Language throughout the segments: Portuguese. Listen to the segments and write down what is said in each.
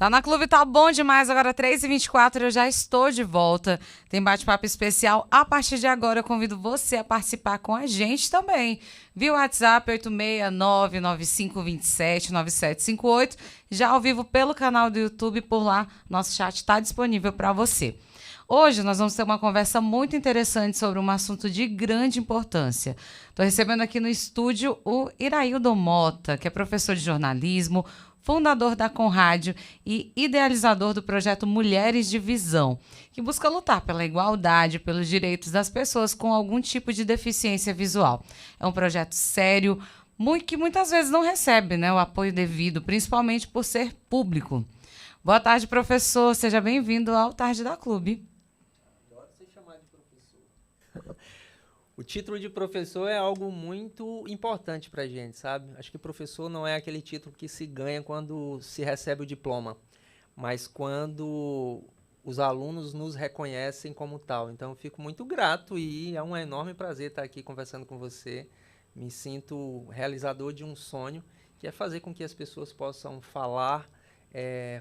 Tá na Clube, tá bom demais. Agora 3h24 eu já estou de volta. Tem bate-papo especial. A partir de agora eu convido você a participar com a gente também. Via WhatsApp 869-9527-9758. Já ao vivo pelo canal do YouTube. Por lá, nosso chat está disponível para você. Hoje nós vamos ter uma conversa muito interessante sobre um assunto de grande importância. Estou recebendo aqui no estúdio o Iraildo Mota, que é professor de jornalismo, fundador da Conrádio e idealizador do projeto Mulheres de Visão, que busca lutar pela igualdade, pelos direitos das pessoas com algum tipo de deficiência visual. É um projeto sério, que muitas vezes não recebe, o apoio devido, principalmente por ser público. Boa tarde, professor. Seja bem-vindo ao Tarde da Clube. Adoro ser chamado de professor. O título de professor é algo muito importante para a gente, sabe? Acho que professor não é aquele título que se ganha quando se recebe o diploma, mas quando os alunos nos reconhecem como tal. Então, eu fico muito grato e é um enorme prazer estar aqui conversando com você. Me sinto realizador de um sonho, que é fazer com que as pessoas possam falar,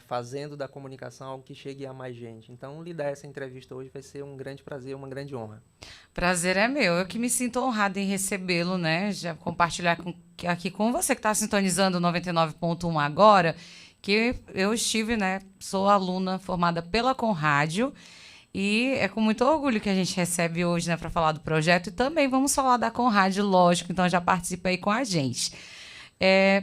fazendo da comunicação algo que chegue a mais gente. Então, lhe dar essa entrevista hoje vai ser um grande prazer, uma grande honra. Prazer é meu. Eu que me sinto honrada em recebê-lo, Já compartilhar aqui com você que está sintonizando o 99.1 agora, que eu estive, sou aluna formada pela Conrádio e é com muito orgulho que a gente recebe hoje, para falar do projeto e também vamos falar da Conrádio, lógico, então já participa aí com a gente.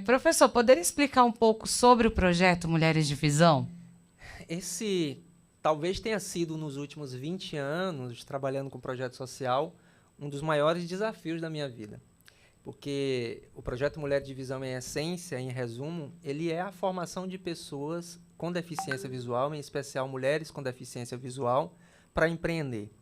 Professor, poderia explicar um pouco sobre o projeto Mulheres de Visão? Esse talvez tenha sido, nos últimos 20 anos, trabalhando com projeto social, um dos maiores desafios da minha vida. Porque o projeto Mulher de Visão, em essência, em resumo, ele é a formação de pessoas com deficiência visual, em especial mulheres com deficiência visual, para empreender.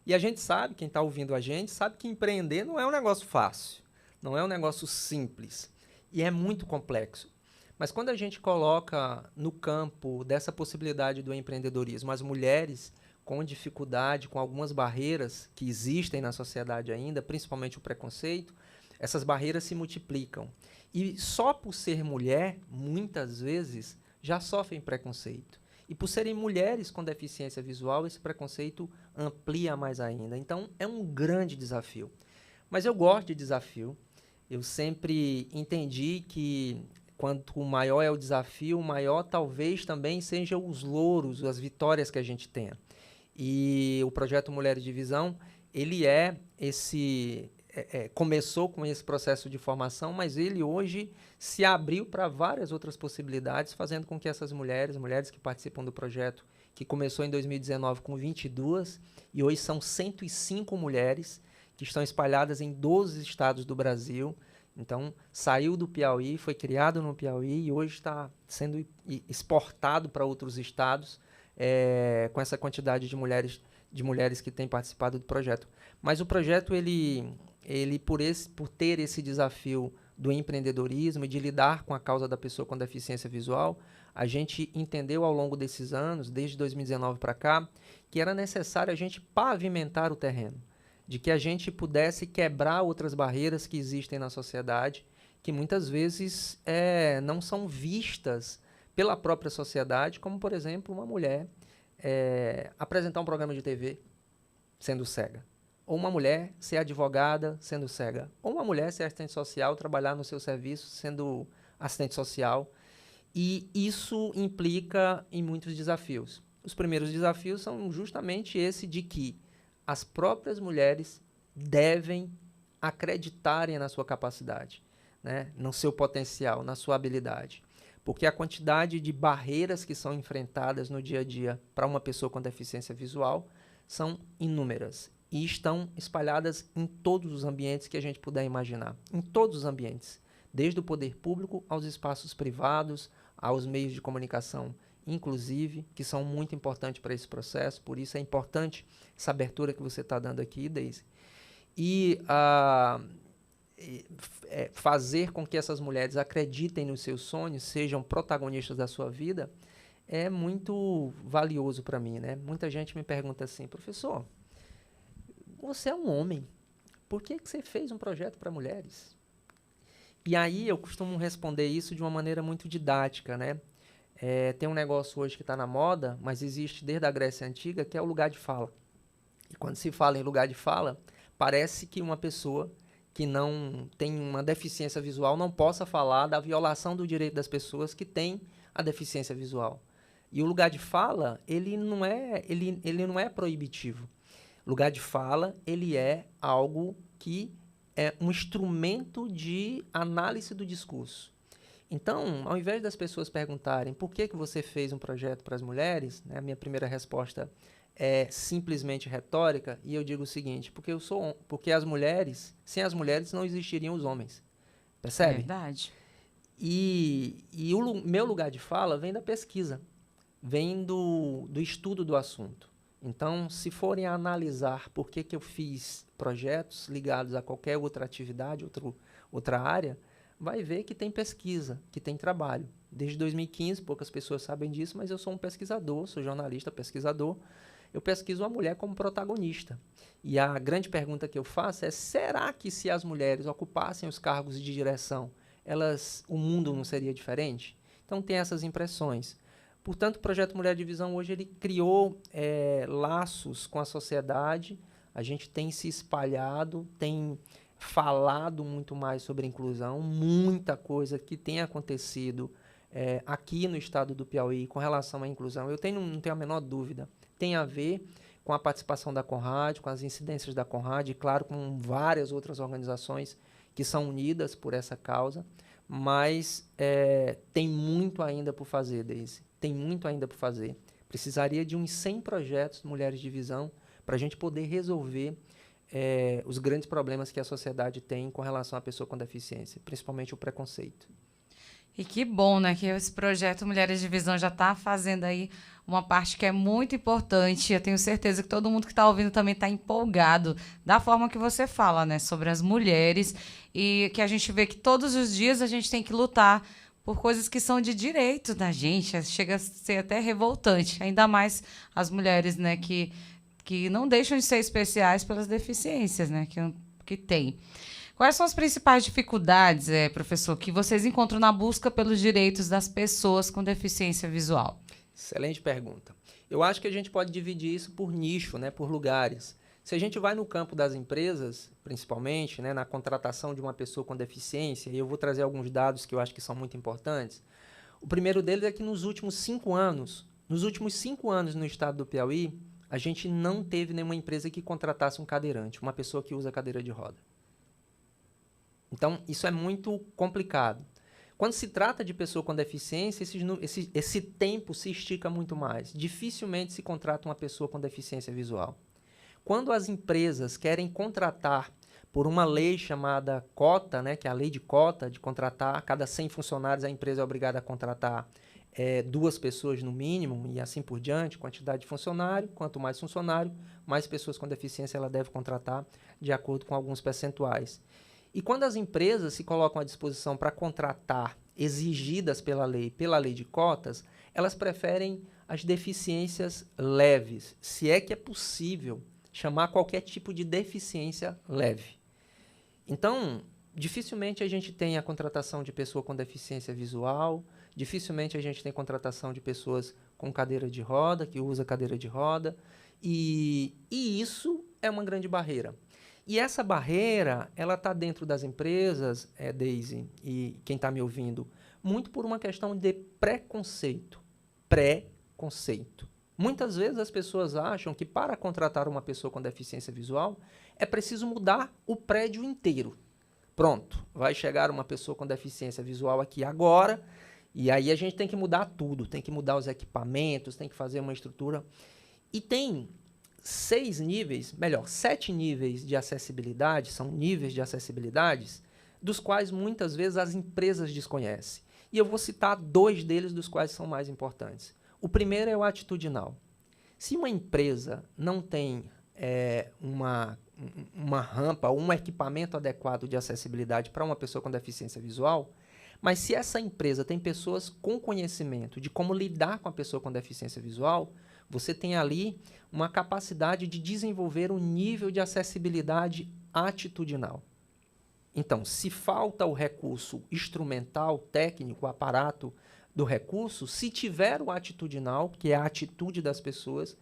E a gente sabe, quem está ouvindo a gente, sabe que empreender não é um negócio fácil, não é um negócio simples, e é muito complexo. Mas quando a gente coloca no campo dessa possibilidade do empreendedorismo as mulheres com dificuldade, com algumas barreiras que existem na sociedade ainda, principalmente o preconceito, essas barreiras se multiplicam. E só por ser mulher, muitas vezes, já sofrem preconceito. E por serem mulheres com deficiência visual, esse preconceito amplia mais ainda. Então, é um grande desafio. Mas eu gosto de desafio. Eu sempre entendi que quanto maior é o desafio, maior talvez também sejam os louros, as vitórias que a gente tenha. E o projeto Mulheres de Visão, ele começou com esse processo de formação, mas ele hoje se abriu para várias outras possibilidades, fazendo com que essas mulheres que participam do projeto, que começou em 2019 com 22, e hoje são 105 mulheres que estão espalhadas em 12 estados do Brasil. Então, saiu do Piauí, foi criado no Piauí e hoje está sendo exportado para outros estados com essa quantidade de mulheres que têm participado do projeto. Mas o projeto, ele por ter esse desafio do empreendedorismo e de lidar com a causa da pessoa com deficiência visual, a gente entendeu ao longo desses anos, desde 2019 para cá, que era necessário a gente pavimentar o terreno, de que a gente pudesse quebrar outras barreiras que existem na sociedade, que muitas vezes não são vistas pela própria sociedade, como, por exemplo, uma mulher apresentar um programa de TV sendo cega, ou uma mulher ser advogada sendo cega, ou uma mulher ser assistente social, trabalhar no seu serviço sendo assistente social, e isso implica em muitos desafios. Os primeiros desafios são justamente esse de que as próprias mulheres devem acreditarem na sua capacidade, no seu potencial, na sua habilidade. Porque a quantidade de barreiras que são enfrentadas no dia a dia para uma pessoa com deficiência visual são inúmeras e estão espalhadas em todos os ambientes que a gente puder imaginar. Em todos os ambientes, desde o poder público aos espaços privados, aos meios de comunicação, inclusive, que são muito importantes para esse processo. Por isso é importante essa abertura que você está dando aqui, Deise. E fazer com que essas mulheres acreditem nos seus sonhos, sejam protagonistas da sua vida, é muito valioso para mim, Muita gente me pergunta assim: professor, você é um homem, por que você fez um projeto para mulheres? E aí eu costumo responder isso de uma maneira muito didática, Tem um negócio hoje que está na moda, mas existe desde a Grécia Antiga, que é o lugar de fala. E quando se fala em lugar de fala, parece que uma pessoa que não tem uma deficiência visual não possa falar da violação do direito das pessoas que têm a deficiência visual. E o lugar de fala, ele não é proibitivo. Lugar de fala, ele é algo que é um instrumento de análise do discurso. Então, ao invés das pessoas perguntarem por que você fez um projeto para as mulheres, né, a minha primeira resposta é simplesmente retórica, e eu digo o seguinte, porque as mulheres, sem as mulheres não existiriam os homens. Percebe? Verdade. E o meu lugar de fala vem da pesquisa, vem do estudo do assunto. Então, se forem analisar por que eu fiz projetos ligados a qualquer outra atividade, outra área, vai ver que tem pesquisa, que tem trabalho. Desde 2015, poucas pessoas sabem disso, mas eu sou um pesquisador, sou jornalista, pesquisador. Eu pesquiso a mulher como protagonista. E a grande pergunta que eu faço é, será que se as mulheres ocupassem os cargos de direção, o mundo não seria diferente? Então, tem essas impressões. Portanto, o Projeto Mulher de Visão hoje ele criou laços com a sociedade, a gente tem se espalhado, tem falado muito mais sobre inclusão, muita coisa que tem acontecido aqui no estado do Piauí com relação à inclusão. Eu não tenho a menor dúvida, tem a ver com a participação da Conrad, com as incidências da Conrad e, claro, com várias outras organizações que são unidas por essa causa, mas tem muito ainda por fazer, Deise. Tem muito ainda por fazer. Precisaria de uns 100 projetos de Mulheres de Visão para a gente poder resolver os grandes problemas que a sociedade tem com relação à pessoa com deficiência, principalmente o preconceito. E que bom, né, que esse projeto Mulheres de Visão já está fazendo aí uma parte que é muito importante. Eu tenho certeza que todo mundo que está ouvindo também está empolgado da forma que você fala, né, sobre as mulheres e que a gente vê que todos os dias a gente tem que lutar por coisas que são de direito da gente. Chega a ser até revoltante, ainda mais as mulheres, né, que não deixam de ser especiais pelas deficiências, né, que têm. Quais são as principais dificuldades, professor, que vocês encontram na busca pelos direitos das pessoas com deficiência visual? Excelente pergunta. Eu acho que a gente pode dividir isso por nicho, né, por lugares. Se a gente vai no campo das empresas, principalmente, né, na contratação de uma pessoa com deficiência, e eu vou trazer alguns dados que eu acho que são muito importantes. O primeiro deles é que nos últimos 5 anos no estado do Piauí, a gente não teve nenhuma empresa que contratasse um cadeirante, uma pessoa que usa cadeira de roda. Então, isso é muito complicado. Quando se trata de pessoa com deficiência, esse tempo se estica muito mais. Dificilmente se contrata uma pessoa com deficiência visual. Quando as empresas querem contratar por uma lei chamada cota, né, que é a lei de cota, de contratar a cada 100 funcionários, a empresa é obrigada a contratar 2 pessoas no mínimo e assim por diante, quantidade de funcionário, quanto mais funcionário, mais pessoas com deficiência ela deve contratar de acordo com alguns percentuais. E quando as empresas se colocam à disposição para contratar exigidas pela lei de cotas, elas preferem as deficiências leves, se é que é possível chamar qualquer tipo de deficiência leve. Então, dificilmente a gente tem a contratação de pessoa com deficiência visual, dificilmente a gente tem contratação de pessoas com cadeira de roda, que usa cadeira de roda, e isso é uma grande barreira. E essa barreira, ela está dentro das empresas, Deise, e quem está me ouvindo, muito por uma questão de preconceito. Preconceito. Muitas vezes as pessoas acham que para contratar uma pessoa com deficiência visual, é preciso mudar o prédio inteiro. Pronto, vai chegar uma pessoa com deficiência visual aqui agora, e aí a gente tem que mudar tudo, tem que mudar os equipamentos, tem que fazer uma estrutura. E tem 7 níveis de acessibilidade, são níveis de acessibilidades, dos quais muitas vezes as empresas desconhecem. E eu vou citar 2 deles, dos quais são mais importantes. O primeiro é o atitudinal. Se uma empresa não tem uma rampa ou um equipamento adequado de acessibilidade para uma pessoa com deficiência visual, mas se essa empresa tem pessoas com conhecimento de como lidar com a pessoa com deficiência visual, você tem ali uma capacidade de desenvolver um nível de acessibilidade atitudinal. Então, se falta o recurso instrumental, técnico, o aparato do recurso, se tiver o atitudinal, que é a atitude das pessoas,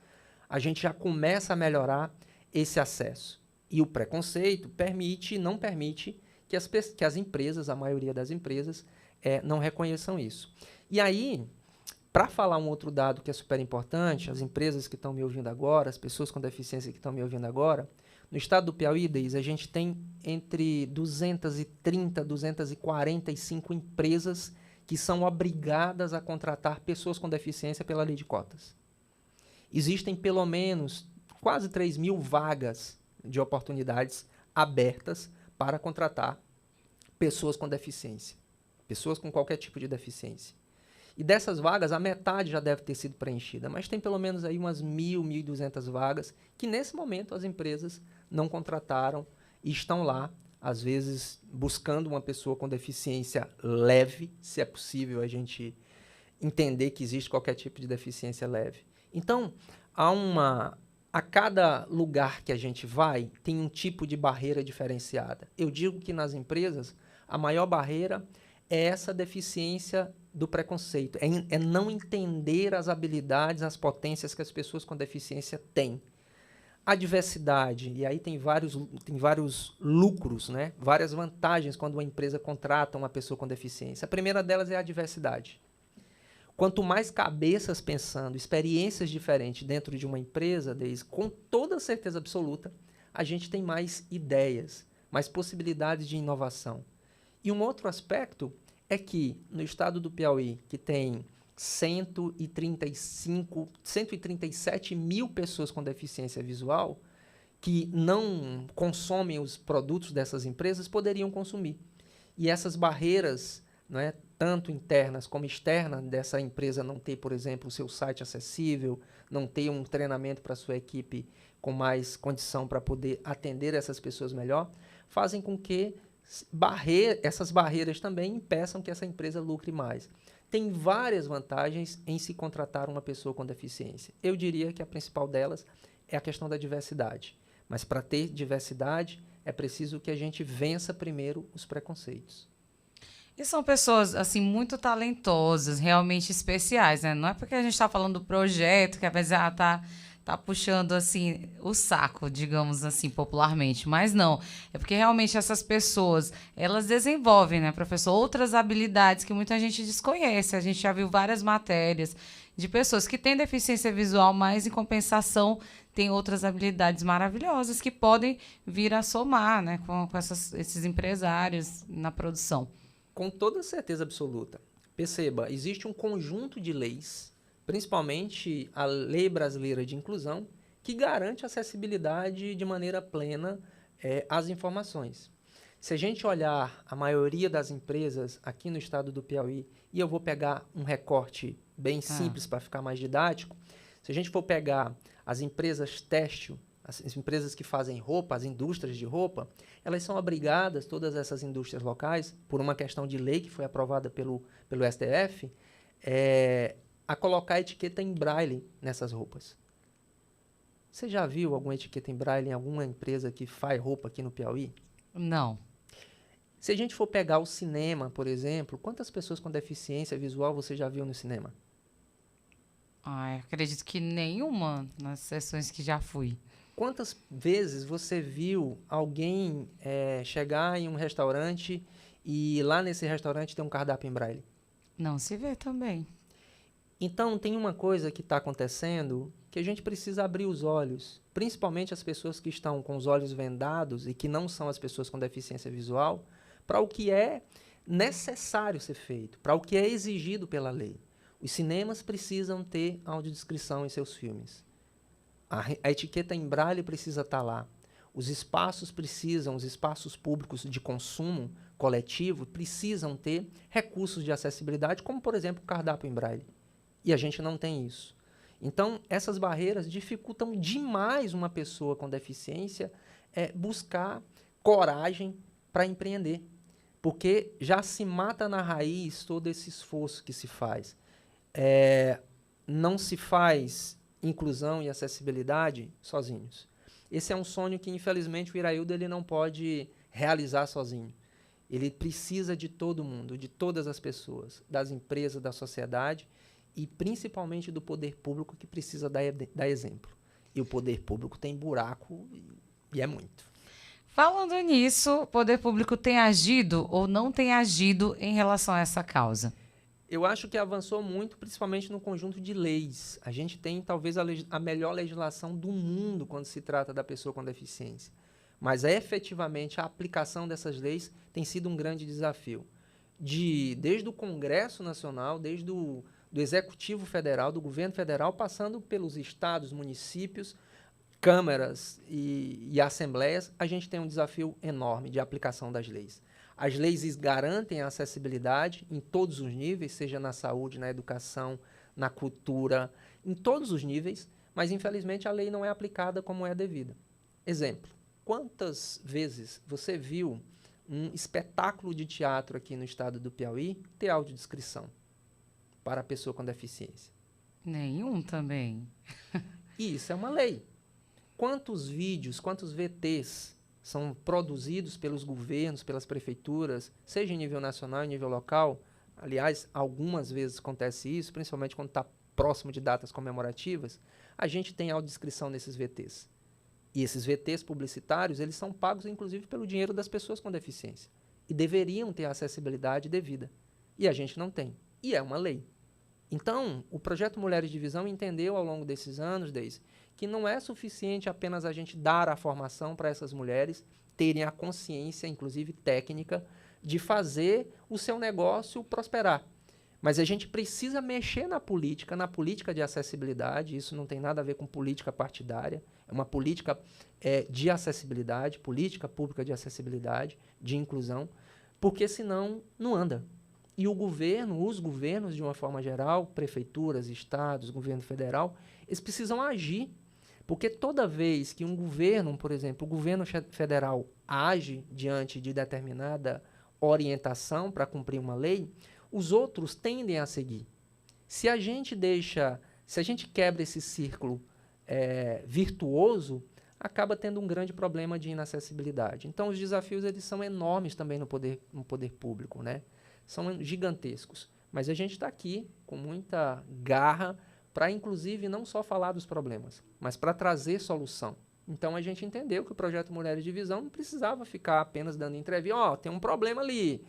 a gente já começa a melhorar esse acesso. E o preconceito não permite que as empresas, a maioria das empresas, não reconheçam isso. E aí, para falar um outro dado que é super importante, as empresas que estão me ouvindo agora, as pessoas com deficiência que estão me ouvindo agora, no estado do Piauí, Deise, a gente tem entre 230 245 empresas que são obrigadas a contratar pessoas com deficiência pela lei de cotas. Existem pelo menos quase 3.000 vagas de oportunidades abertas para contratar pessoas com deficiência, pessoas com qualquer tipo de deficiência. E dessas vagas, a metade já deve ter sido preenchida, mas tem pelo menos aí umas 1.200 vagas que, nesse momento, as empresas não contrataram e estão lá, às vezes, buscando uma pessoa com deficiência leve, se é possível a gente entender que existe qualquer tipo de deficiência leve. Então, a cada lugar que a gente vai, tem um tipo de barreira diferenciada. Eu digo que nas empresas, a maior barreira é essa deficiência do preconceito, é não entender as habilidades, as potências que as pessoas com deficiência têm. A diversidade, e aí tem vários lucros, né? Várias vantagens quando uma empresa contrata uma pessoa com deficiência. A primeira delas é a diversidade. Quanto mais cabeças pensando, experiências diferentes dentro de uma empresa, Deise, com toda certeza absoluta, a gente tem mais ideias, mais possibilidades de inovação. E um outro aspecto é que no estado do Piauí, que tem 137 mil pessoas com deficiência visual, que não consomem os produtos dessas empresas, poderiam consumir. E essas barreiras, não é, tanto internas como externas, dessa empresa não ter, por exemplo, o seu site acessível, não ter um treinamento para a sua equipe com mais condição para poder atender essas pessoas melhor, fazem com que essas barreiras também impeçam que essa empresa lucre mais. Tem várias vantagens em se contratar uma pessoa com deficiência. Eu diria que a principal delas é a questão da diversidade. Mas para ter diversidade, é preciso que a gente vença primeiro os preconceitos. E são pessoas, assim, muito talentosas, realmente especiais, né? Não é porque a gente está falando do projeto que às vezes tá puxando, assim, o saco, digamos assim, popularmente. Mas não, é porque realmente essas pessoas, elas desenvolvem, né, professor, outras habilidades que muita gente desconhece. A gente já viu várias matérias de pessoas que têm deficiência visual, mas, em compensação, têm outras habilidades maravilhosas que podem vir a somar, né, com esses empresários na produção. Com toda certeza absoluta. Perceba, existe um conjunto de leis, principalmente a Lei Brasileira de Inclusão, que garante acessibilidade de maneira plena às informações. Se a gente olhar a maioria das empresas aqui no estado do Piauí, e eu vou pegar um recorte bem simples para ficar mais didático, se a gente for pegar as empresas têxtil, as empresas que fazem roupa, as indústrias de roupa, elas são obrigadas, todas essas indústrias locais, por uma questão de lei que foi aprovada pelo STF, a colocar etiqueta em braille nessas roupas. Você já viu alguma etiqueta em braille em alguma empresa que faz roupa aqui no Piauí? Não. Se a gente for pegar o cinema, por exemplo, quantas pessoas com deficiência visual você já viu no cinema? Acredito que nenhuma nas sessões que já fui. Quantas vezes você viu alguém chegar em um restaurante e lá nesse restaurante tem um cardápio em braille? Não se vê também. Então, tem uma coisa que está acontecendo que a gente precisa abrir os olhos, principalmente as pessoas que estão com os olhos vendados e que não são as pessoas com deficiência visual, para o que é necessário ser feito, para o que é exigido pela lei. Os cinemas precisam ter audiodescrição em seus filmes. A etiqueta em braille precisa estar lá. Os espaços públicos de consumo coletivo precisam ter recursos de acessibilidade, como, por exemplo, o cardápio em braille. E a gente não tem isso. Então, essas barreiras dificultam demais uma pessoa com deficiência buscar coragem para empreender. Porque já se mata na raiz todo esse esforço que se faz. Não se faz inclusão e acessibilidade sozinhos. Esse é um sonho que, infelizmente, o Iraildo ele não pode realizar sozinho. Ele precisa de todo mundo, de todas as pessoas, das empresas, da sociedade e principalmente do poder público que precisa dar exemplo. E o poder público tem buraco e é muito. Falando nisso, o poder público tem agido ou não tem agido em relação a essa causa? Eu acho que avançou muito, principalmente no conjunto de leis. A gente tem talvez a melhor legislação do mundo quando se trata da pessoa com deficiência. Mas efetivamente a aplicação dessas leis tem sido um grande desafio. Desde o Congresso Nacional, desde do Executivo Federal, do Governo Federal, passando pelos estados, municípios, câmaras e assembleias, a gente tem um desafio enorme de aplicação das leis. As leis garantem a acessibilidade em todos os níveis, seja na saúde, na educação, na cultura, em todos os níveis, mas infelizmente a lei não é aplicada como é devida. Exemplo, quantas vezes você viu um espetáculo de teatro aqui no estado do Piauí ter audiodescrição para a pessoa com deficiência? Nenhum também. E isso é uma lei. Quantos vídeos, quantos VTs são produzidos pelos governos, pelas prefeituras, seja em nível nacional, em nível local? Aliás, algumas vezes acontece isso, principalmente quando está próximo de datas comemorativas, a gente tem audiodescrição nesses VTs. E esses VTs publicitários, eles são pagos, inclusive, pelo dinheiro das pessoas com deficiência. E deveriam ter acessibilidade devida. E a gente não tem. E é uma lei. Então, o Projeto Mulheres de Visão entendeu ao longo desses anos, Deise, que não é suficiente apenas a gente dar a formação para essas mulheres terem a consciência, inclusive técnica, de fazer o seu negócio prosperar. Mas a gente precisa mexer na política de acessibilidade. Isso não tem nada a ver com política partidária. É uma política de acessibilidade, política pública de acessibilidade, de inclusão, porque senão não anda. E o governo, os governos de uma forma geral, prefeituras, estados, governo federal, eles precisam agir. Porque toda vez que um governo, por exemplo, o governo federal age diante de determinada orientação para cumprir uma lei, os outros tendem a seguir. Se a gente quebra esse círculo virtuoso, acaba tendo um grande problema de inacessibilidade. Então, os desafios eles são enormes também no poder público, né? São gigantescos. Mas a gente está aqui com muita garra para, inclusive, não só falar dos problemas, mas para trazer solução. Então, a gente entendeu que o Projeto Mulheres de Visão não precisava ficar apenas dando entrevista. Tem um problema ali,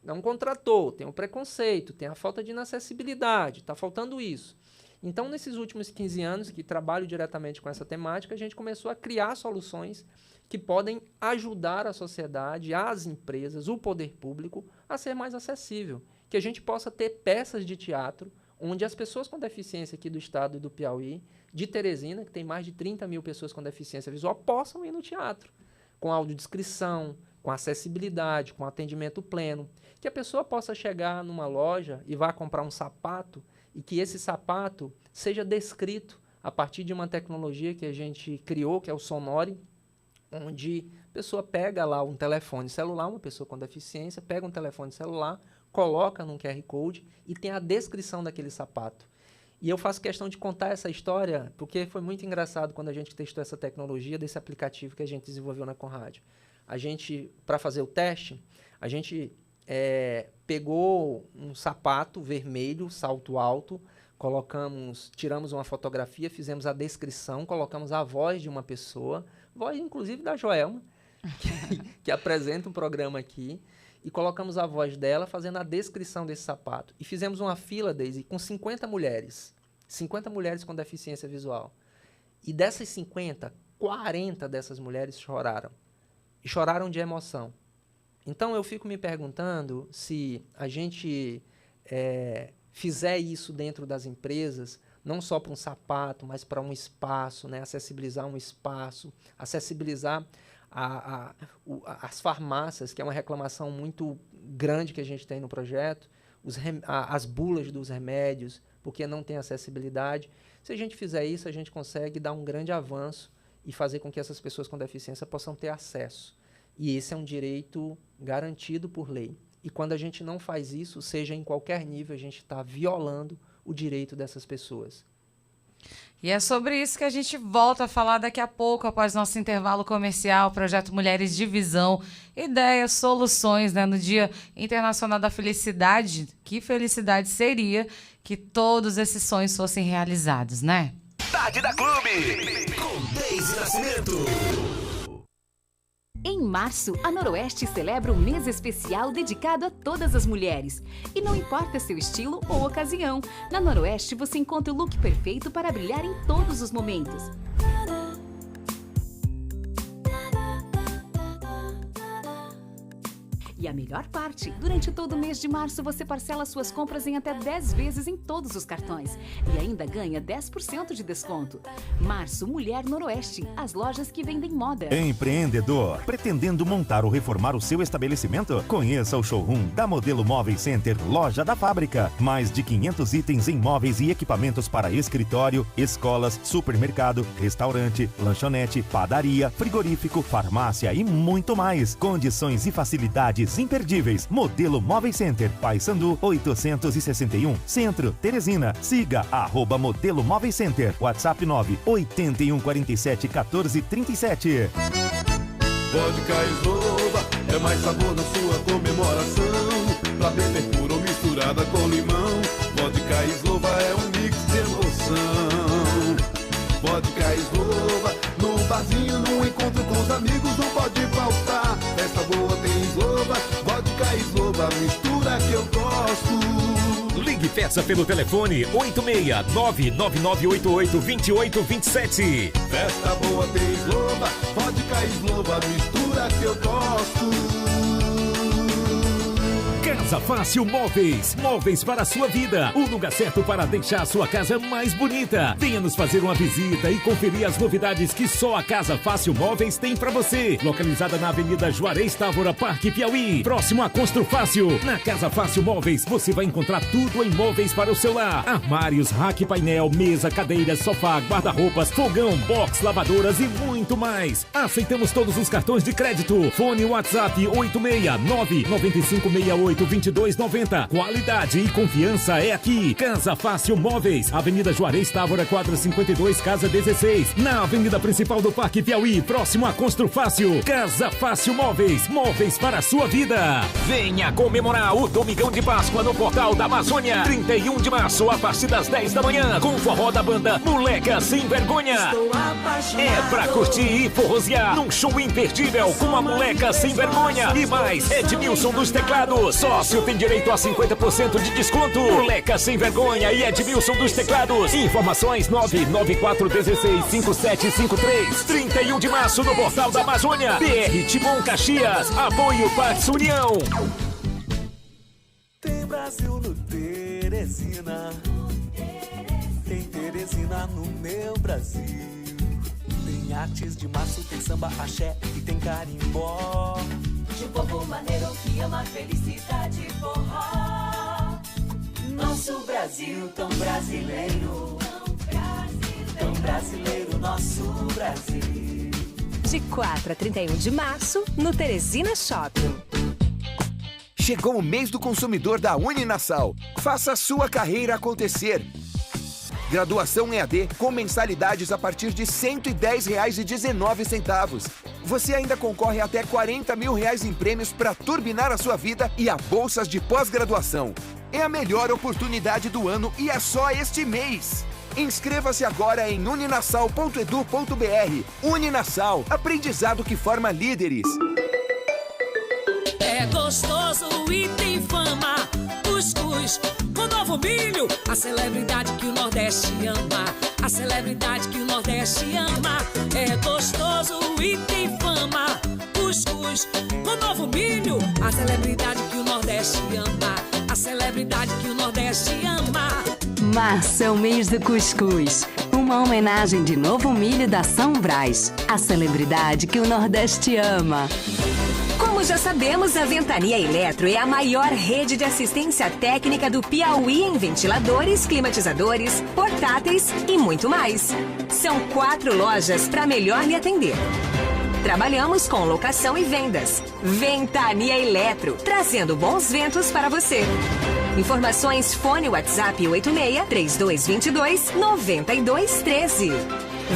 não contratou, tem um preconceito, tem a falta de inacessibilidade, está faltando isso. Então, nesses últimos 15 anos que trabalho diretamente com essa temática, a gente começou a criar soluções que podem ajudar a sociedade, as empresas, o poder público a ser mais acessível. Que a gente possa ter peças de teatro onde as pessoas com deficiência aqui do estado do Piauí, de Teresina, que tem mais de 30 mil pessoas com deficiência visual, possam ir no teatro, com audiodescrição, com acessibilidade, com atendimento pleno. Que a pessoa possa chegar numa loja e vá comprar um sapato e que esse sapato seja descrito a partir de uma tecnologia que a gente criou, que é o Sonore, onde a pessoa pega lá um telefone celular, uma pessoa com deficiência, pega um telefone celular, coloca num QR Code e tem a descrição daquele sapato. E eu faço questão de contar essa história porque foi muito engraçado quando a gente testou essa tecnologia desse aplicativo que a gente desenvolveu na Conrad. A gente, para fazer o teste, a gente pegou um sapato vermelho, salto alto, tiramos uma fotografia, fizemos a descrição, colocamos a voz de uma pessoa, voz inclusive da Joelma, que apresenta um programa aqui, e colocamos a voz dela fazendo a descrição desse sapato. E fizemos uma fila, Deise, com 50 mulheres com deficiência visual. E dessas 50, 40 dessas mulheres choraram. E choraram de emoção. Então, eu fico me perguntando se a gente fizer isso dentro das empresas, não só para um sapato, mas para um espaço, né? Acessibilizar um espaço, acessibilizar as farmácias, que é uma reclamação muito grande que a gente tem no projeto, as bulas dos remédios, porque não tem acessibilidade. Se a gente fizer isso, a gente consegue dar um grande avanço e fazer com que essas pessoas com deficiência possam ter acesso. E esse é um direito garantido por lei. E quando a gente não faz isso, seja em qualquer nível, a gente está violando o direito dessas pessoas. E é sobre isso que a gente volta a falar daqui a pouco, após nosso intervalo comercial, Projeto Mulheres de Visão, ideias, soluções, né? No Dia Internacional da Felicidade. Que felicidade seria que todos esses sonhos fossem realizados, né? Tarde da Clube, com Deise Nascimento. Em março, a Noroeste celebra um mês especial dedicado a todas as mulheres. E não importa seu estilo ou ocasião, na Noroeste você encontra o look perfeito para brilhar em todos os momentos. E a melhor parte, durante todo o mês de março você parcela suas compras em até 10 vezes em todos os cartões. E ainda ganha 10% de desconto. Março Mulher Noroeste, as lojas que vendem moda. Empreendedor, pretendendo montar ou reformar o seu estabelecimento? Conheça o showroom da Modelo Móveis Center, loja da fábrica. Mais de 500 itens em móveis e equipamentos para escritório, escolas, supermercado, restaurante, lanchonete, padaria, frigorífico, farmácia e muito mais. Condições e facilidades imperdíveis. Modelo Móveis Center, Paissandu 861, Centro, Teresina. Siga @Modelo Móveis Center. WhatsApp 981471437. Vodka Eslova é mais sabor na sua comemoração. Pra beber pura ou misturada com limão. Vodka Eslova é um mix de emoção. Vodka Eslova, no barzinho, no encontro com os amigos, não pode faltar. Festa boa tem Eslova, vodka Eslova, mistura que eu gosto. Ligue e peça pelo telefone 869-9988-2827. Festa boa tem Eslova, vodka Eslova, mistura que eu gosto. Casa Fácil Móveis. Móveis para a sua vida. O lugar certo para deixar a sua casa mais bonita. Venha nos fazer uma visita e conferir as novidades que só a Casa Fácil Móveis tem para você. Localizada na Avenida Juarez Távora, Parque Piauí. Próximo a Constru Fácil. Na Casa Fácil Móveis você vai encontrar tudo em móveis para o seu lar. Armários, rack, painel, mesa, cadeiras, sofá, guarda-roupas, fogão, box, lavadoras e muito mais. Aceitamos todos os cartões de crédito. Fone WhatsApp 869-9568-2290. Qualidade e confiança é aqui. Casa Fácil Móveis. Avenida Juarez Távora, quadra 52, casa 16. Na avenida principal do Parque Piauí, próximo a Constru Fácil. Casa Fácil Móveis. Móveis para a sua vida. Venha comemorar o Domingão de Páscoa no Portal da Amazônia. 31 de março, a partir das 10 da manhã. Com o forró da banda Moleca Sem Vergonha. É pra curtir e forrosear num show imperdível com a Moleca Sem Vergonha. E mais, Edmilson dos teclados. Sócio tem direito a 50% de desconto. Moleca Sem Vergonha e Edmilson dos teclados. Informações 994165753. 31 de março no Portal da Amazônia. BR Timon Caxias. Apoio Pax União. Tem Brasil no Teresina. Tem Teresina no meu Brasil. Tem artes de março, tem samba, axé e tem carimbó. De um povo maneiro que ama a felicidade e forró. Nosso Brasil tão brasileiro. Tão brasileiro, nosso Brasil. De 4 a 31 de março, no Teresina Shopping. Chegou o mês do consumidor da Uninassal. Faça a sua carreira acontecer. Graduação EAD com mensalidades a partir de R$ 110,19. Você ainda concorre a até R$40 mil em prêmios para turbinar a sua vida e a bolsas de pós-graduação. É a melhor oportunidade do ano e é só este mês. Inscreva-se agora em uninassal.edu.br. Uninassal, aprendizado que forma líderes. É gostoso e tem fama. Cuscuz com novo milho, a celebridade que o Nordeste ama. A celebridade que o Nordeste ama. É gostoso e tem fama. Cuscuz com novo milho, a celebridade que o Nordeste ama. A celebridade que o Nordeste ama. Março é o mês do cuscuz. Uma homenagem de Novo Milho da São Brás. A celebridade que o Nordeste ama. Como já sabemos, a Ventania Eletro é a maior rede de assistência técnica do Piauí em ventiladores, climatizadores, portáteis e muito mais. São 4 lojas para melhor lhe atender. Trabalhamos com locação e vendas. Ventania Eletro, trazendo bons ventos para você. Informações fone WhatsApp 86-3222-9213.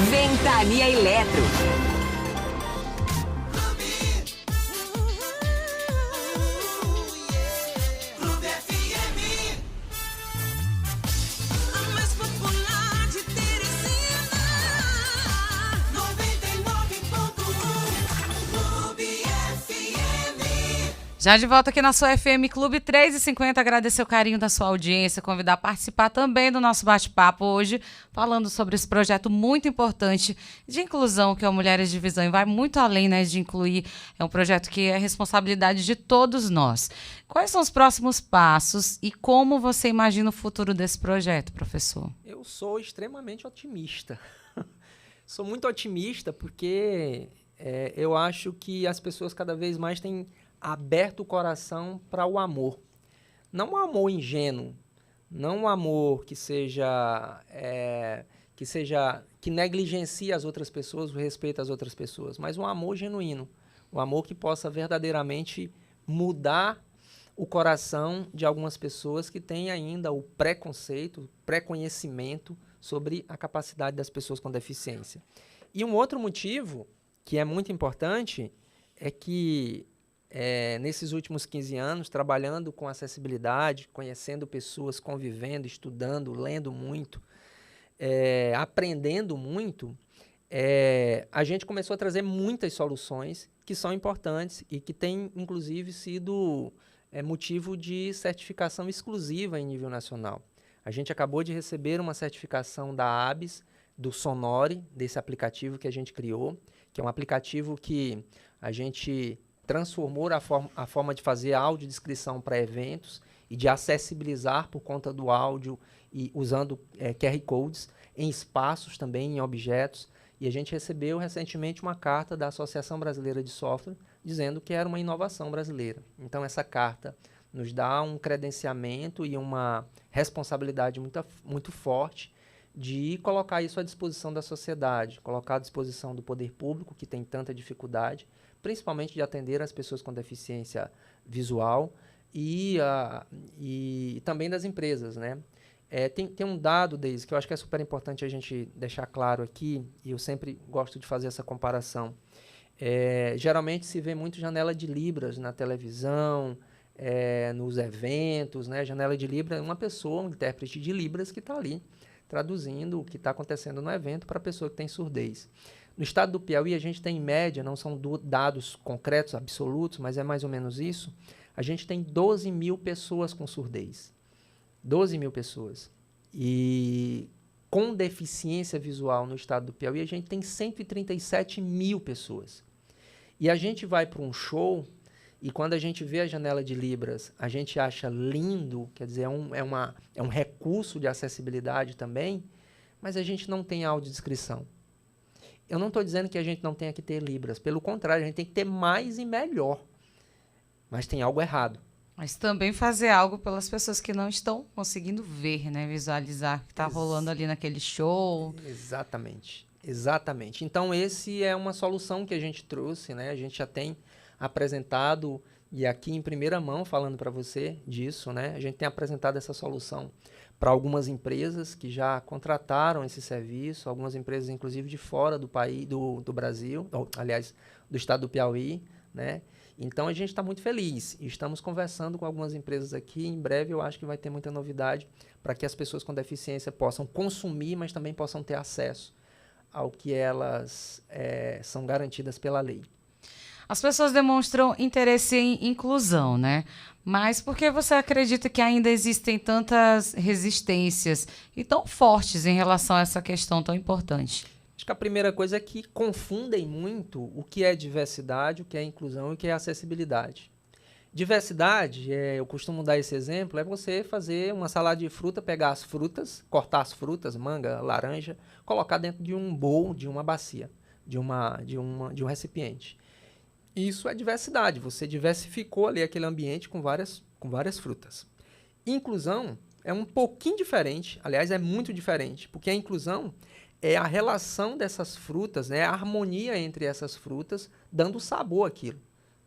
Ventania Eletro. Já de volta aqui na sua FM Clube 350, agradecer o carinho da sua audiência, convidar a participar também do nosso bate-papo hoje, falando sobre esse projeto muito importante de inclusão, que é o Mulheres de Visão, e vai muito além, né, de incluir, é um projeto que é responsabilidade de todos nós. Quais são os próximos passos e como você imagina o futuro desse projeto, professor? Eu sou extremamente otimista. Sou muito otimista porque eu acho que as pessoas cada vez mais têm aberto o coração para o amor. Não um amor ingênuo, não um amor que negligencie as outras pessoas, o respeito às outras pessoas, mas um amor genuíno, um amor que possa verdadeiramente mudar o coração de algumas pessoas que têm ainda o preconceito, o pré-conhecimento sobre a capacidade das pessoas com deficiência. E um outro motivo, que é muito importante, é que nesses últimos 15 anos, trabalhando com acessibilidade, conhecendo pessoas, convivendo, estudando, lendo muito, aprendendo muito, a gente começou a trazer muitas soluções que são importantes e que têm, inclusive, sido motivo de certificação exclusiva em nível nacional. A gente acabou de receber uma certificação da ABS, do Sonore, desse aplicativo que a gente criou, que é um aplicativo que a gente transformou a forma de fazer audiodescrição para eventos e de acessibilizar por conta do áudio e usando QR Codes em espaços também, em objetos. E a gente recebeu recentemente uma carta da Associação Brasileira de Software dizendo que era uma inovação brasileira. Então essa carta nos dá um credenciamento e uma responsabilidade muito forte de colocar isso à disposição da sociedade, colocar à disposição do poder público, que tem tanta dificuldade, principalmente de atender as pessoas com deficiência visual e também das empresas, né? Tem um dado, Deise, que eu acho que é super importante a gente deixar claro aqui, e eu sempre gosto de fazer essa comparação. Geralmente se vê muito janela de Libras na televisão, nos eventos, né? Janela de Libras é uma pessoa, um intérprete de Libras que está ali traduzindo o que está acontecendo no evento para a pessoa que tem surdez. No estado do Piauí, a gente tem, em média, não são dados concretos, absolutos, mas é mais ou menos isso, a gente tem 12 mil pessoas com surdez. 12 mil pessoas. E com deficiência visual no estado do Piauí, a gente tem 137 mil pessoas. E a gente vai para um show, e quando a gente vê a janela de Libras, a gente acha lindo, quer dizer, é um recurso de acessibilidade também, mas a gente não tem audiodescrição. Eu não estou dizendo que a gente não tenha que ter Libras, pelo contrário, a gente tem que ter mais e melhor. Mas tem algo errado. Mas também fazer algo pelas pessoas que não estão conseguindo ver, né? Visualizar o que está rolando ali naquele show. Exatamente, exatamente. Então, esse é uma solução que a gente trouxe, né? A gente já tem apresentado, e aqui em primeira mão, falando para você disso, né? A gente tem apresentado essa solução para algumas empresas que já contrataram esse serviço, algumas empresas, inclusive, de fora do país, do Brasil, aliás, do estado do Piauí, né? Então, a gente está muito feliz e estamos conversando com algumas empresas aqui. Em breve, eu acho que vai ter muita novidade para que as pessoas com deficiência possam consumir, mas também possam ter acesso ao que elas são garantidas pela lei. As pessoas demonstram interesse em inclusão, né? Mas por que você acredita que ainda existem tantas resistências e tão fortes em relação a essa questão tão importante? Acho que a primeira coisa é que confundem muito o que é diversidade, o que é inclusão e o que é acessibilidade. Diversidade, eu costumo dar esse exemplo, é você fazer uma salada de fruta, pegar as frutas, cortar as frutas, manga, laranja, colocar dentro de um bowl, de uma bacia, de um recipiente. Isso é diversidade, você diversificou ali aquele ambiente com várias frutas. Inclusão é um pouquinho diferente, aliás, é muito diferente, porque a inclusão é a relação dessas frutas, né, a harmonia entre essas frutas, dando sabor àquilo,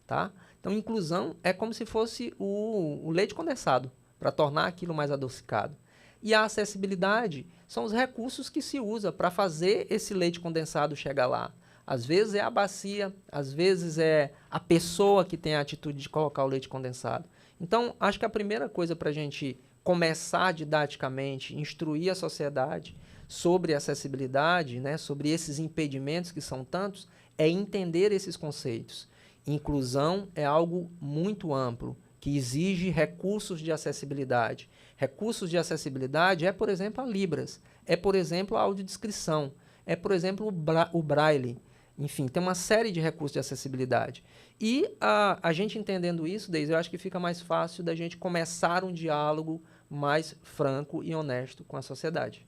tá? Então, inclusão é como se fosse o leite condensado para tornar aquilo mais adocicado. E a acessibilidade são os recursos que se usa para fazer esse leite condensado chegar lá. Às vezes é a bacia, às vezes é a pessoa que tem a atitude de colocar o leite condensado. Então, acho que a primeira coisa para a gente começar didaticamente, instruir a sociedade sobre acessibilidade, né, sobre esses impedimentos que são tantos, é entender esses conceitos. Inclusão é algo muito amplo, que exige recursos de acessibilidade. Recursos de acessibilidade é, por exemplo, a Libras, é, por exemplo, a audiodescrição, é, por exemplo, o Braille. Enfim, tem uma série de recursos de acessibilidade. E a gente entendendo isso, Deise, eu acho que fica mais fácil da gente começar um diálogo mais franco e honesto com a sociedade.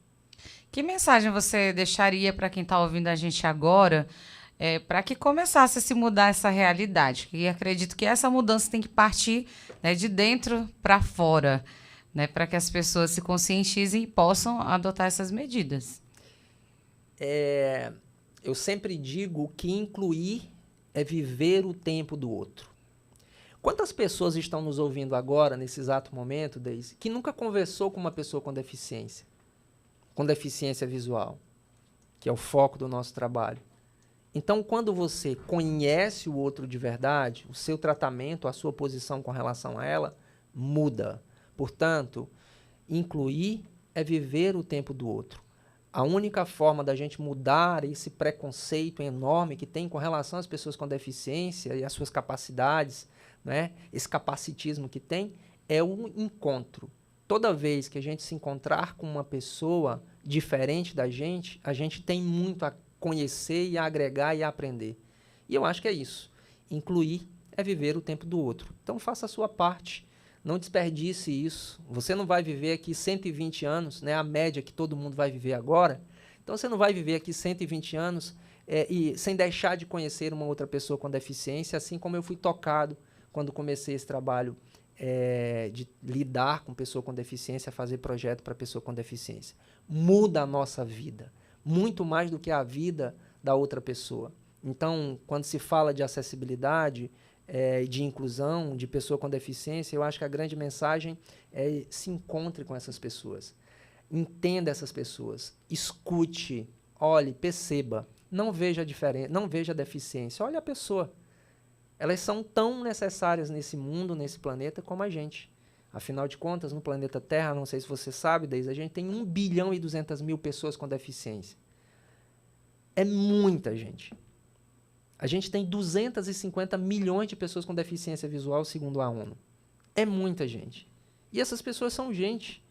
Que mensagem você deixaria para quem está ouvindo a gente agora, para que começasse a se mudar essa realidade? E acredito que essa mudança tem que partir, né, de dentro para fora, né, para que as pessoas se conscientizem e possam adotar essas medidas. Eu sempre digo que incluir é viver o tempo do outro. Quantas pessoas estão nos ouvindo agora, nesse exato momento, Deise, que nunca conversou com uma pessoa com deficiência visual, que é o foco do nosso trabalho? Então, quando você conhece o outro de verdade, o seu tratamento, a sua posição com relação a ela, muda. Portanto, incluir é viver o tempo do outro. A única forma da gente mudar esse preconceito enorme que tem com relação às pessoas com deficiência e às suas capacidades, né, esse capacitismo que tem, é um encontro. Toda vez que a gente se encontrar com uma pessoa diferente da gente, a gente tem muito a conhecer e a agregar e a aprender. E eu acho que é isso. Incluir é viver o tempo do outro. Então faça a sua parte. Não desperdice isso. Você não vai viver aqui 120 anos, né, a média que todo mundo vai viver agora. Então você não vai viver aqui 120 anos e sem deixar de conhecer uma outra pessoa com deficiência, assim como eu fui tocado quando comecei esse trabalho de lidar com pessoa com deficiência, fazer projeto para pessoa com deficiência. Muda a nossa vida, muito mais do que a vida da outra pessoa. Então, quando se fala de acessibilidade, de inclusão, de pessoa com deficiência, eu acho que a grande mensagem é se encontre com essas pessoas. Entenda essas pessoas, escute, olhe, perceba, não veja a diferença, não veja a deficiência, olhe a pessoa. Elas são tão necessárias nesse mundo, nesse planeta, como a gente. Afinal de contas, no planeta Terra, não sei se você sabe, Deise, a gente tem 1 bilhão e 200 mil pessoas com deficiência. É muita gente. A gente tem 250 milhões de pessoas com deficiência visual, segundo a ONU. É muita gente. E essas pessoas são gente.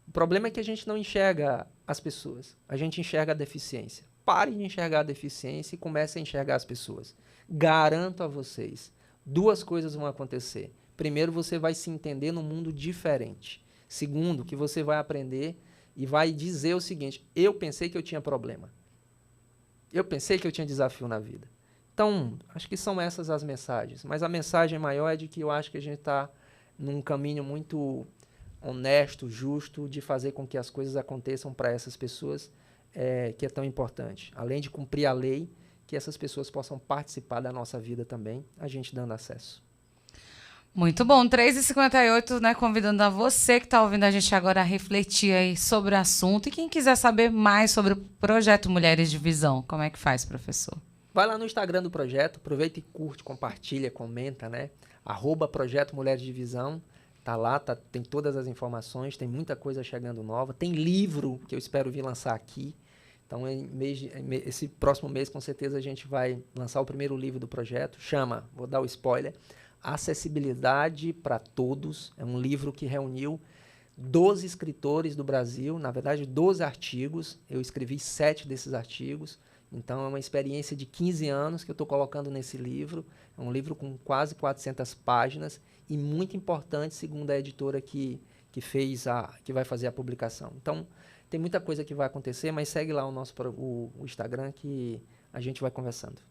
O problema é que a gente não enxerga as pessoas. A gente enxerga a deficiência. Pare de enxergar a deficiência e comece a enxergar as pessoas. Garanto a vocês, 2 coisas vão acontecer. Primeiro, você vai se entender num mundo diferente. Segundo, que você vai aprender e vai dizer o seguinte: eu pensei que eu tinha problema. Eu pensei que eu tinha desafio na vida. Então, acho que são essas as mensagens. Mas a mensagem maior é de que eu acho que a gente está num caminho muito honesto, justo, de fazer com que as coisas aconteçam para essas pessoas, que é tão importante. Além de cumprir a lei, que essas pessoas possam participar da nossa vida também, a gente dando acesso. Muito bom, 3h58, né, convidando a você que está ouvindo a gente agora a refletir aí sobre o assunto. E quem quiser saber mais sobre o Projeto Mulheres de Visão, como é que faz, professor? Vai lá no Instagram do projeto, aproveita e curte, compartilha, comenta, né? @Projeto Mulheres de Visão, tá lá, tem todas as informações, tem muita coisa chegando nova, tem livro que eu espero vir lançar aqui. Então, esse próximo mês, com certeza, a gente vai lançar o primeiro livro do projeto, chama, vou dar o spoiler, Acessibilidade para Todos. É um livro que reuniu 12 escritores do Brasil, na verdade 12 artigos, eu escrevi 7 desses artigos, então é uma experiência de 15 anos que eu estou colocando nesse livro. É um livro com quase 400 páginas e muito importante, segundo a editora que vai fazer a publicação. Então, tem muita coisa que vai acontecer, mas segue lá o Instagram que a gente vai conversando.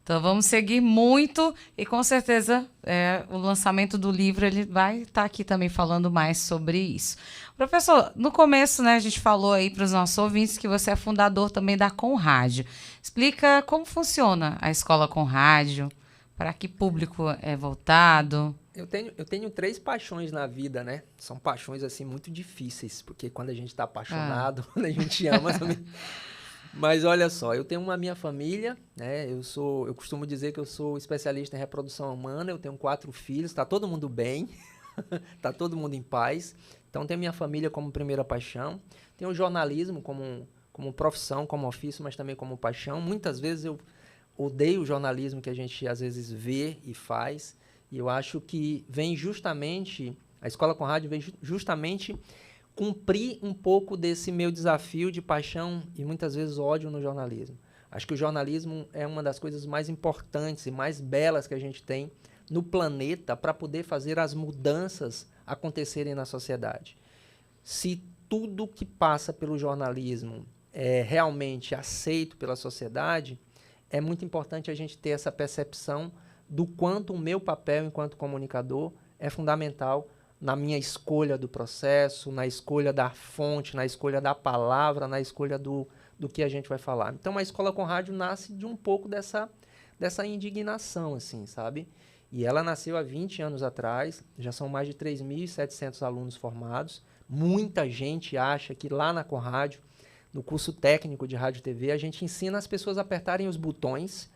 Então, vamos seguir muito e, com certeza, o lançamento do livro ele vai estar aqui também falando mais sobre isso. Professor, no começo, né, a gente falou aí para os nossos ouvintes que você é fundador também da Conrádio. Explica como funciona a Escola Conrádio, para que público é voltado. Eu tenho 3 paixões na vida, né? São paixões, assim, muito difíceis, porque quando a gente está apaixonado, quando a gente ama também. Mas olha só, eu tenho uma minha família, né? Eu costumo dizer que eu sou especialista em reprodução humana, eu tenho 4 filhos, está todo mundo bem, está todo mundo em paz. Então, tenho minha família como primeira paixão, tenho o jornalismo como profissão, como ofício, mas também como paixão. Muitas vezes eu odeio o jornalismo que a gente, às vezes, vê e faz, e eu acho que a Escola com Rádio vem justamente cumprir um pouco desse meu desafio de paixão e muitas vezes ódio no jornalismo. Acho que o jornalismo é uma das coisas mais importantes e mais belas que a gente tem no planeta para poder fazer as mudanças acontecerem na sociedade. Se tudo que passa pelo jornalismo é realmente aceito pela sociedade, é muito importante a gente ter essa percepção do quanto o meu papel enquanto comunicador é fundamental na minha escolha do processo, na escolha da fonte, na escolha da palavra, na escolha do que a gente vai falar. Então, a Escola com Rádio nasce de um pouco dessa indignação, assim, sabe? E ela nasceu há 20 anos atrás, já são mais de 3.700 alunos formados. Muita gente acha que lá na Conrádio, no curso técnico de Rádio e TV, a gente ensina as pessoas a apertarem os botões.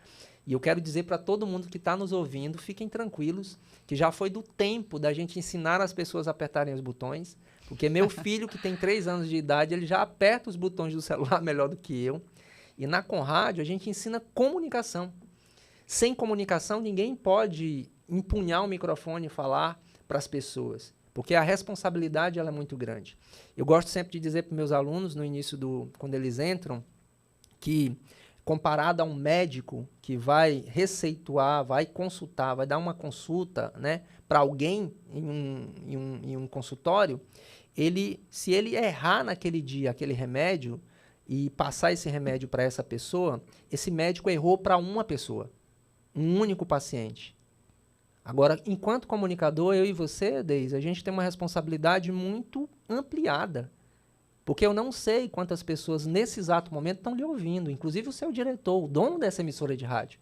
E eu quero dizer para todo mundo que está nos ouvindo, fiquem tranquilos, que já foi do tempo da gente ensinar as pessoas a apertarem os botões, porque meu filho, que tem 3 anos de idade, ele já aperta os botões do celular melhor do que eu. E na Conrádio a gente ensina comunicação. Sem comunicação, ninguém pode empunhar o microfone e falar para as pessoas, porque a responsabilidade ela é muito grande. Eu gosto sempre de dizer para meus alunos, no início quando eles entram, que comparado a um médico que vai receituar, vai consultar, vai dar uma consulta, né, para alguém em um consultório, se ele errar naquele dia aquele remédio e passar esse remédio para essa pessoa, esse médico errou para uma pessoa, um único paciente. Agora, enquanto comunicador, eu e você, Deise, a gente tem uma responsabilidade muito ampliada. Porque eu não sei quantas pessoas nesse exato momento estão lhe ouvindo, inclusive o seu diretor, o dono dessa emissora de rádio.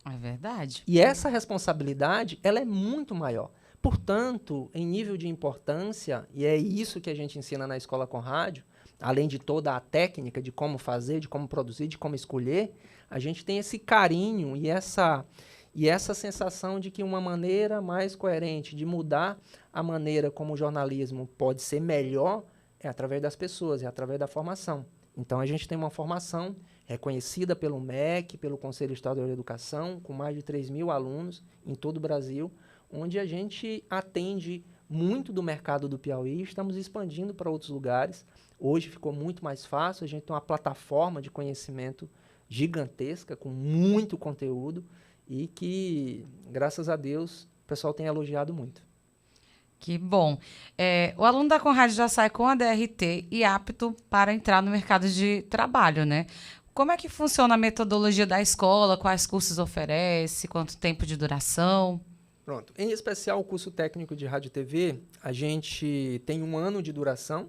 É verdade. E essa responsabilidade, ela é muito maior. Portanto, em nível de importância, e é isso que a gente ensina na Escola com Rádio, além de toda a técnica de como fazer, de como produzir, de como escolher, a gente tem esse carinho e essa sensação de que uma maneira mais coerente de mudar a maneira como o jornalismo pode ser melhor é através das pessoas, é através da formação. Então, a gente tem uma formação reconhecida pelo MEC, pelo Conselho Estadual de Educação, com mais de 3.000 alunos em todo o Brasil, onde a gente atende muito do mercado do Piauí, estamos expandindo para outros lugares. Hoje ficou muito mais fácil, a gente tem uma plataforma de conhecimento gigantesca, com muito conteúdo, e que, graças a Deus, o pessoal tem elogiado muito. Que bom. O aluno da Conrádio já sai com a DRT e apto para entrar no mercado de trabalho, né? Como é que funciona a metodologia da escola? Quais cursos oferece? Quanto tempo de duração? Pronto. Em especial, o curso técnico de Rádio e TV, a gente tem 1 ano de duração.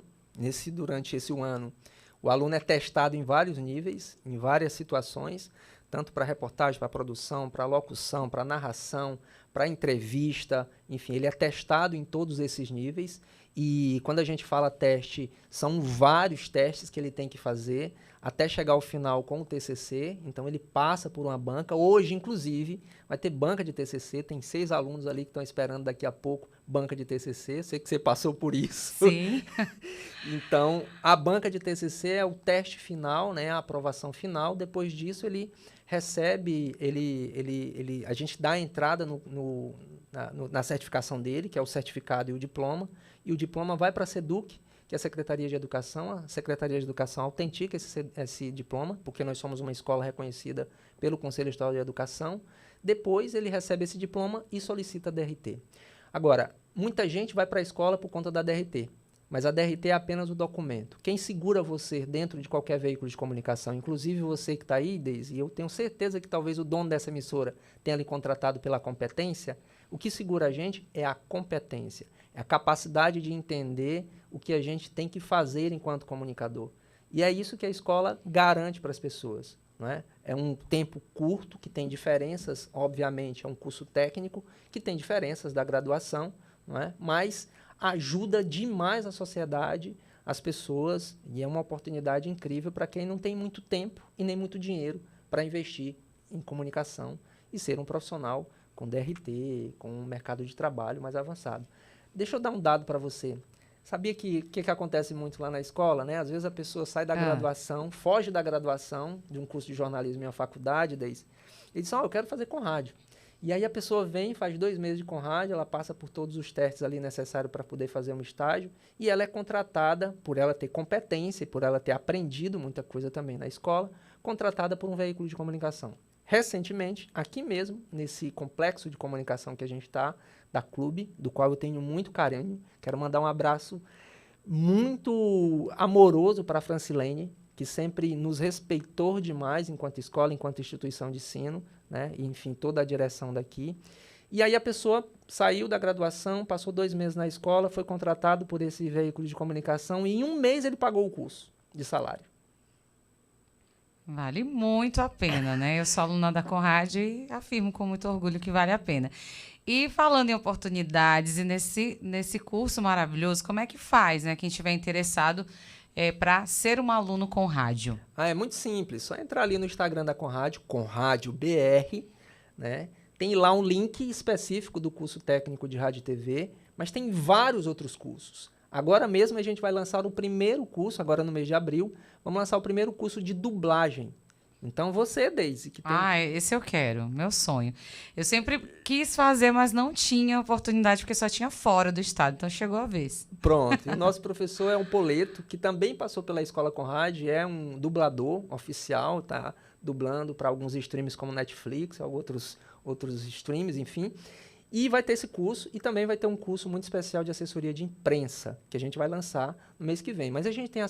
Durante esse 1 ano, o aluno é testado em vários níveis, em várias situações, tanto para reportagem, para produção, para locução, para narração, para entrevista, enfim, ele é testado em todos esses níveis. E quando a gente fala teste, são vários testes que ele tem que fazer até chegar ao final com o TCC. Então, ele passa por uma banca. Hoje, inclusive, vai ter banca de TCC. Tem 6 alunos ali que estão esperando daqui a pouco banca de TCC. Sei que você passou por isso. Sim. Então, a banca de TCC é o teste final, né, a aprovação final. Depois disso, ele recebe, a gente dá a entrada na certificação dele, que é o certificado e o diploma vai para a SEDUC, que é a Secretaria de Educação. A Secretaria de Educação autentica esse diploma, porque nós somos uma escola reconhecida pelo Conselho Estadual de Educação. Depois ele recebe esse diploma e solicita a DRT. Agora, muita gente vai para a escola por conta da DRT, mas a DRT é apenas o documento. Quem segura você dentro de qualquer veículo de comunicação, inclusive você que está aí, Deise, e eu tenho certeza que talvez o dono dessa emissora tenha lhe contratado pela competência, o que segura a gente é a competência, é a capacidade de entender o que a gente tem que fazer enquanto comunicador. E é isso que a escola garante para as pessoas. não é? É um tempo curto, que tem diferenças, obviamente, é um curso técnico, que tem diferenças da graduação, não é? Mas ajuda demais a sociedade, as pessoas, e é uma oportunidade incrível para quem não tem muito tempo e nem muito dinheiro para investir em comunicação e ser um profissional com DRT, com um mercado de trabalho mais avançado. Deixa eu dar um dado para você. Sabia que acontece muito lá na escola, né? Às vezes a pessoa sai da graduação, foge da graduação de um curso de jornalismo em uma faculdade, daí, e diz, eu quero fazer com rádio. E aí a pessoa vem, faz 2 meses de Conrádio, ela passa por todos os testes ali necessários para poder fazer um estágio, e ela é contratada, por ela ter competência e por ela ter aprendido muita coisa também na escola, contratada por um veículo de comunicação. Recentemente, aqui mesmo, nesse complexo de comunicação que a gente está, da Clube, do qual eu tenho muito carinho, quero mandar um abraço muito amoroso para a Francilene, que sempre nos respeitou demais enquanto escola, enquanto instituição de ensino, né? E, enfim, toda a direção daqui. E aí a pessoa saiu da graduação, passou 2 meses na escola, foi contratado por esse veículo de comunicação e em 1 mês ele pagou o curso de salário. Vale muito a pena, né? Eu sou aluna da Conrad e afirmo com muito orgulho que vale a pena. E falando em oportunidades e nesse curso maravilhoso, como é que faz, né? Quem estiver interessado para ser um aluno Conrádio? É muito simples, só entrar ali no Instagram da Conrádio, Conrádio BR, né? Tem lá um link específico do curso técnico de rádio e TV, mas tem vários outros cursos. Agora mesmo a gente vai lançar o primeiro curso, agora no mês de abril, vamos lançar o primeiro curso de dublagem. Então você, Deise, que tem... esse eu quero, meu sonho. Eu sempre quis fazer, mas não tinha oportunidade, porque só tinha fora do estado, então chegou a vez. Pronto, e o nosso professor é um Poleto, que também passou pela Escola Conrad, é um dublador oficial, tá dublando para alguns streams como Netflix, outros streams, enfim. E vai ter esse curso, e também vai ter um curso muito especial de assessoria de imprensa, que a gente vai lançar no mês que vem. Mas a gente tem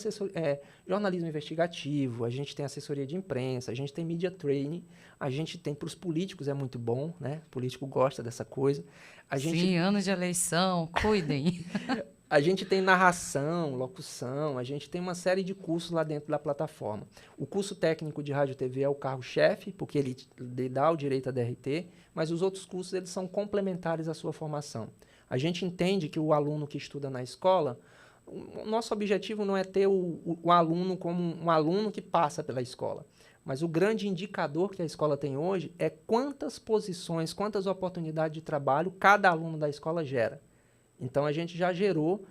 jornalismo investigativo, a gente tem assessoria de imprensa, a gente tem media training, a gente tem para os políticos, é muito bom, né? O político gosta dessa coisa. Sim, ano de eleição, cuidem. A gente tem narração, locução, a gente tem uma série de cursos lá dentro da plataforma. O curso técnico de rádio e TV é o carro-chefe, porque ele dá o direito a DRT, mas os outros cursos eles são complementares à sua formação. A gente entende que o aluno que estuda na escola, o nosso objetivo não é ter o aluno como um aluno que passa pela escola, mas o grande indicador que a escola tem hoje é quantas posições, quantas oportunidades de trabalho cada aluno da escola gera. Então, a gente já gerou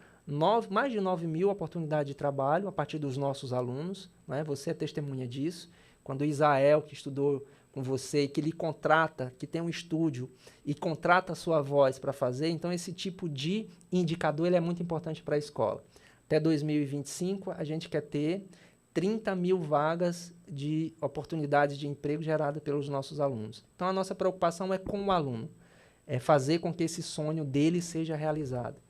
mais de 9 mil oportunidades de trabalho a partir dos nossos alunos, né? Você é testemunha disso. Quando o Isael, que estudou com você, que ele contrata, que tem um estúdio e contrata a sua voz para fazer, então esse tipo de indicador ele é muito importante para a escola. Até 2025, a gente quer ter 30 mil vagas de oportunidades de emprego geradas pelos nossos alunos. Então, a nossa preocupação é com o aluno. É fazer com que esse sonho dele seja realizado.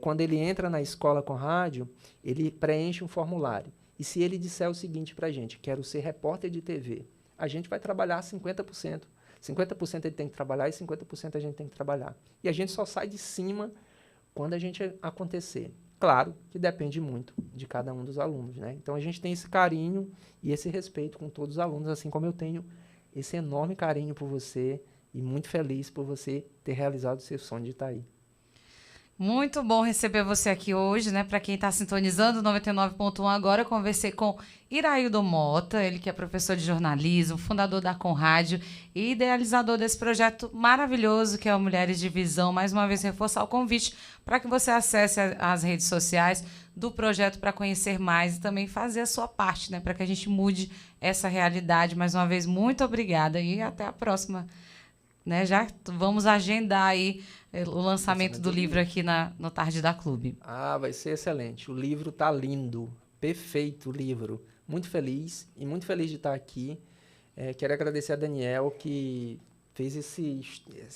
Quando ele entra na escola com rádio, ele preenche um formulário. E se ele disser o seguinte para a gente, quero ser repórter de TV, a gente vai trabalhar 50%. 50% ele tem que trabalhar e 50% a gente tem que trabalhar. E a gente só sai de cima quando a gente acontecer. Claro que depende muito de cada um dos alunos, né? Então, a gente tem esse carinho e esse respeito com todos os alunos, assim como eu tenho esse enorme carinho por você, e muito feliz por você ter realizado o seu sonho de estar aí. Muito bom receber você aqui hoje, né? Para quem está sintonizando o 99.1 agora, eu conversei com Iraildo Mota, ele que é professor de jornalismo, fundador da Conrádio e idealizador desse projeto maravilhoso que é o Mulheres de Visão. Mais uma vez, reforçar o convite para que você acesse as redes sociais do projeto para conhecer mais e também fazer a sua parte, né? Para que a gente mude essa realidade. Mais uma vez, muito obrigada e até a próxima. Né, já vamos agendar aí o lançamento do livro aqui no Tarde da Clube. Vai ser excelente. O livro tá lindo, perfeito o livro. Muito feliz de estar aqui. Quero agradecer a Daniel, que fez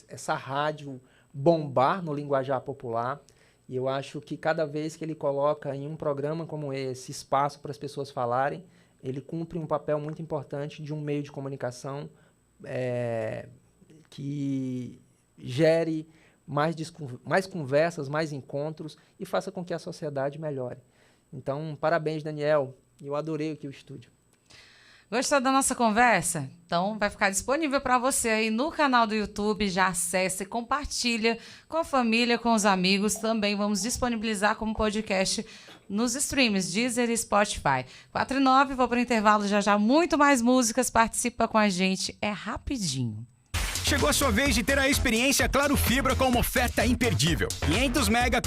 essa rádio bombar no linguajar popular. E eu acho que cada vez que ele coloca em um programa como esse espaço para as pessoas falarem, ele cumpre um papel muito importante de um meio de comunicação que gere mais conversas, mais encontros e faça com que a sociedade melhore. Então, parabéns, Daniel. Eu adorei aqui o estúdio. Gostou da nossa conversa? Então vai ficar disponível para você aí no canal do YouTube. Já acessa e compartilha com a família, com os amigos. Também vamos disponibilizar como podcast nos streams Deezer e Spotify. 4:09, vou para o intervalo já. Muito mais músicas, participa com a gente. É rapidinho. Chegou a sua vez de ter a experiência Claro Fibra com uma oferta imperdível. 500 mega com